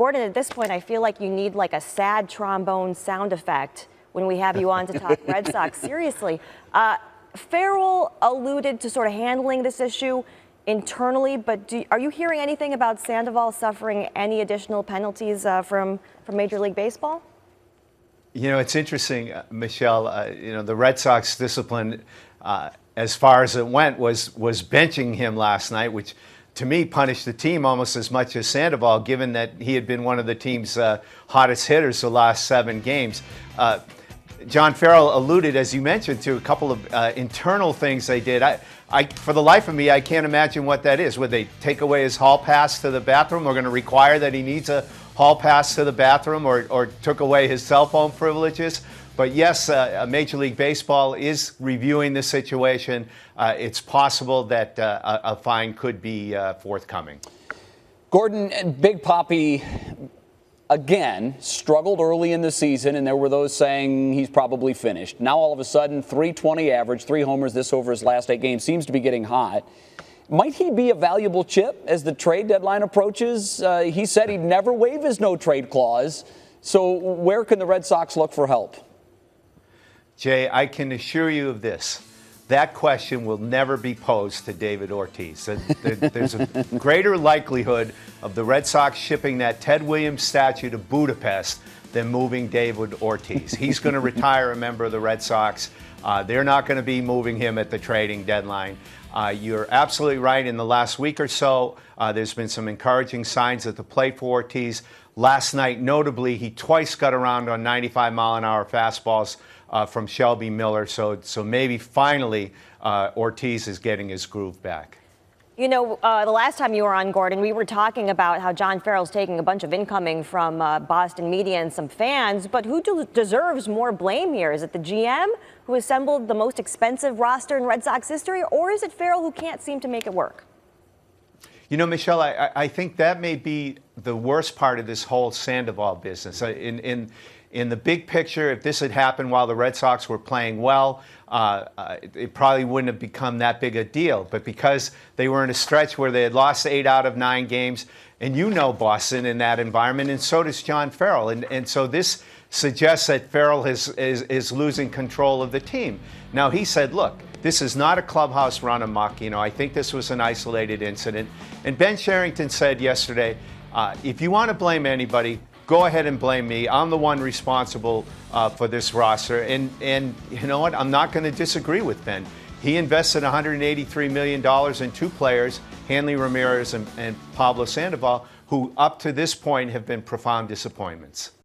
Gordon, at this point, I feel like you need like a sad trombone sound effect when we have you on to talk Red Sox. Seriously. Farrell alluded to sort of handling this issue internally, but are you hearing anything about Sandoval suffering any additional penalties from Major League Baseball? You know, it's interesting, Michelle. The Red Sox discipline, as far as it went, was benching him last night, which to me punished the team almost as much as Sandoval, given that he had been one of the team's hottest hitters the last 7 games. John Farrell alluded, as you mentioned, to a couple of internal things they did. For the life of me, I can't imagine what that is. Would they take away his hall pass to the bathroom? We're going to require that he needs a hall pass to the bathroom, or took away his cell phone privileges. But yes, Major League Baseball is reviewing the situation. It's possible that a fine could be forthcoming. Gordon, Big Papi, again, struggled early in the season, and there were those saying he's probably finished. Now, all of a sudden, .320 average, 3 homers this over his last 8 games, seems to be getting hot. Might he be a valuable chip as the trade deadline approaches? He said he'd never waive his no-trade clause. So where can the Red Sox look for help? Jay, I can assure you of this. That question will never be posed to David Ortiz. There's a greater likelihood of the Red Sox shipping that Ted Williams statue to Budapest than moving David Ortiz. He's going to retire a member of the Red Sox. They're not going to be moving him at the trading deadline. You're absolutely right. In the last week or so, there's been some encouraging signs at the plate for Ortiz. Last night, notably, he twice got around on 95-mile-an-hour fastballs from Shelby Miller. So maybe finally Ortiz is getting his groove back. You know, the last time you were on, Gordon, we were talking about how John Farrell's taking a bunch of incoming from Boston media and some fans. But who deserves more blame here? Is it the GM who assembled the most expensive roster in Red Sox history, or is it Farrell who can't seem to make it work? You know, Michelle, I think that may be the worst part of this whole Sandoval business. In the big picture, if this had happened while the Red Sox were playing well, it probably wouldn't have become that big a deal. But because they were in a stretch where they had lost 8 out of 9 games, and you know Boston in that environment, and so does John Farrell. And so this suggests that Farrell is losing control of the team. Now, he said, look, this is not a clubhouse run amok. You know, I think this was an isolated incident. And Ben Cherington said yesterday, if you want to blame anybody, go ahead and blame me. I'm the one responsible for this roster. And you know what? I'm not going to disagree with Ben. He invested $183 million in 2 players, Hanley Ramirez and Pablo Sandoval, who up to this point have been profound disappointments.